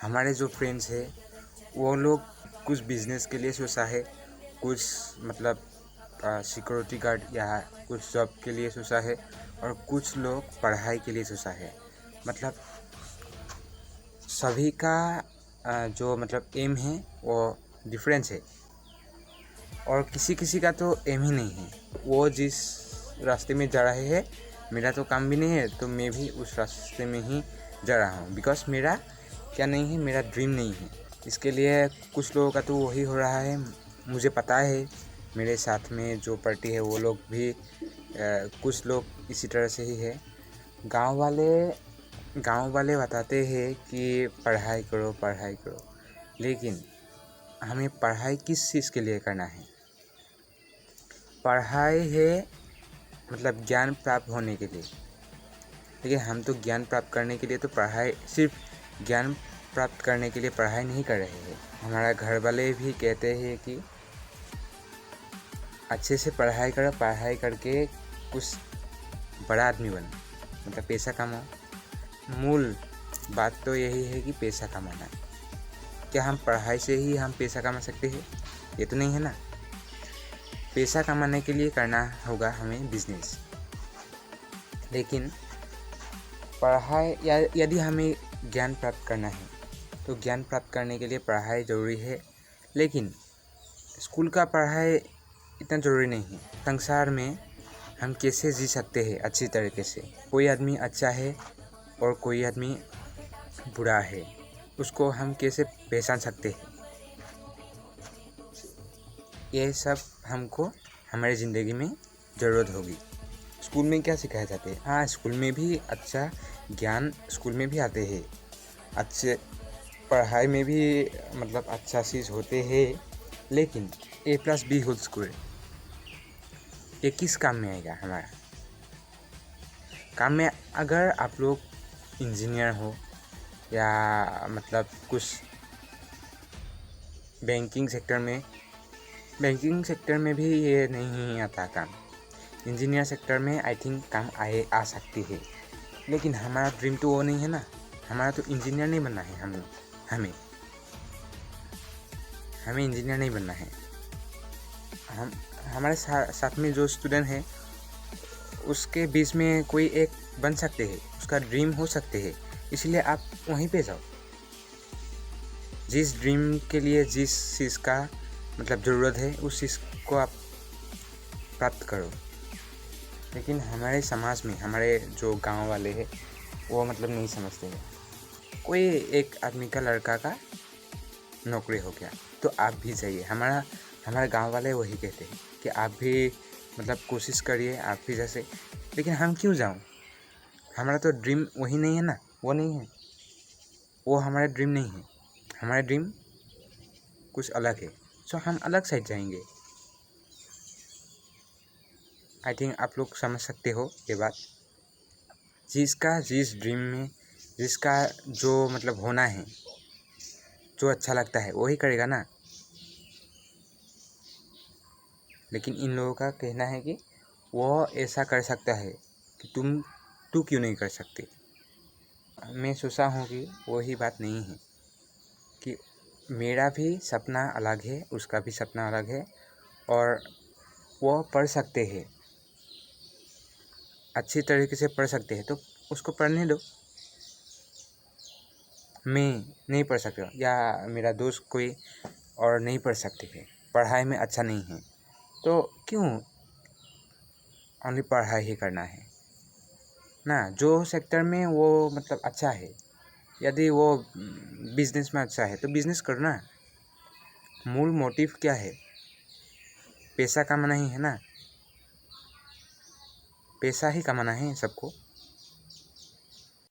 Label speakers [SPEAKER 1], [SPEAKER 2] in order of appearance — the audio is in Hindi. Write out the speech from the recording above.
[SPEAKER 1] हमारे जो फ्रेंड्स हैं वो लोग कुछ बिजनेस के लिए सोचा है, कुछ मतलब सिक्योरिटी गार्ड या कुछ जॉब के लिए सोचा है, और कुछ लोग पढ़ाई के लिए सोचा है। मतलब सभी का जो मतलब एम है वो डिफरेंस है, और किसी किसी का तो एम ही नहीं है। वो जिस रास्ते में जा रहे हैं, मेरा तो काम भी नहीं है, तो मैं भी उस रास्ते में ही जा रहा हूँ। बिकॉज मेरा क्या नहीं है, मेरा ड्रीम नहीं है। इसके लिए कुछ लोगों का तो वही हो रहा है, मुझे पता है। मेरे साथ में जो पार्टी है वो लोग भी कुछ लोग इसी तरह से ही है। गांव वाले बताते हैं कि पढ़ाई करो पढ़ाई करो, लेकिन हमें पढ़ाई किस चीज़ के लिए करना है? पढ़ाई है मतलब ज्ञान प्राप्त होने के लिए। देखिए, हम तो ज्ञान प्राप्त करने के लिए तो सिर्फ ज्ञान प्राप्त करने के लिए पढ़ाई नहीं कर रहे हैं। हमारा घर वाले भी कहते हैं कि अच्छे से पढ़ाई करो, पढ़ाई करके कुछ बड़ा आदमी बनो, मतलब पैसा कमाओ। मूल बात तो यही है कि पैसा कमाना। क्या हम पढ़ाई से ही हम पैसा कमा सकते हैं? ये तो नहीं है ना। पैसा कमाने के लिए करना होगा हमें बिजनेस। लेकिन पढ़ाई या यदि हमें ज्ञान प्राप्त करना है तो ज्ञान प्राप्त करने के लिए पढ़ाई ज़रूरी है। लेकिन स्कूल का पढ़ाई इतना ज़रूरी नहीं है। संसार में हम कैसे जी सकते हैं अच्छी तरीके से। कोई आदमी अच्छा है और कोई आदमी बुरा है, उसको हम कैसे पहचान सकते हैं? ये सब हमको हमारी ज़िंदगी में ज़रूरत होगी। स्कूल में क्या सिखाया जाता है? हाँ, स्कूल में भी अच्छा ज्ञान स्कूल में भी आते हैं, अच्छे पढ़ाई में भी मतलब अच्छा चीज़ होते हैं। लेकिन A+B होल स्क्वायर ये किस काम में आएगा? हमारा काम में अगर आप लोग इंजीनियर हो या मतलब कुछ बैंकिंग सेक्टर में भी ये नहीं आता काम। इंजीनियर सेक्टर में आई थिंक काम आ सकती है। लेकिन हमारा ड्रीम तो वो नहीं है ना। हमारा तो इंजीनियर नहीं बनना है। हमें इंजीनियर नहीं बनना है। हम हमारे साथ में जो स्टूडेंट है उसके बीच में कोई एक बन सकते हैं, उसका ड्रीम हो सकते हैं। इसलिए आप वहीं पे जाओ, जिस ड्रीम के लिए जिस चीज़ का मतलब ज़रूरत है उस चीज़ को आप प्राप्त करो। लेकिन हमारे समाज में हमारे जो गांव वाले हैं वो मतलब नहीं समझते हैं। कोई एक आदमी का लड़का का नौकरी हो गया तो आप भी जाइए। हमारे गांव वाले वही कहते हैं कि आप भी मतलब कोशिश करिए, आप भी जैसे। लेकिन हम क्यों जाऊं? हमारा तो ड्रीम वही नहीं है ना, वो नहीं है, वो हमारा ड्रीम नहीं है। हमारा ड्रीम कुछ अलग है, सो हम अलग साइड जाएंगे। आई थिंक आप लोग समझ सकते हो ये बात। जिस ड्रीम में जिसका जो मतलब होना है, जो अच्छा लगता है वही करेगा ना। लेकिन इन लोगों का कहना है कि वो ऐसा कर सकता है कि तू क्यों नहीं कर सकते। मैं सोचा हूँ कि वही बात नहीं है कि मेरा भी सपना अलग है, उसका भी सपना अलग है, और वो पढ़ सकते हैं, अच्छी तरीके से पढ़ सकते हैं, तो उसको पढ़ने दो। मैं नहीं पढ़ सकता या मेरा दोस्त कोई और नहीं पढ़ सकते हैं, पढ़ाई में अच्छा नहीं है, तो क्यों ओनली पढ़ाई ही करना है ना? जो सेक्टर में वो मतलब अच्छा है, यदि वो बिजनेस में अच्छा है तो बिजनेस करना। मूल मोटिव क्या है? पैसा कमाना ही है ना। पैसा ही कमाना है सबको।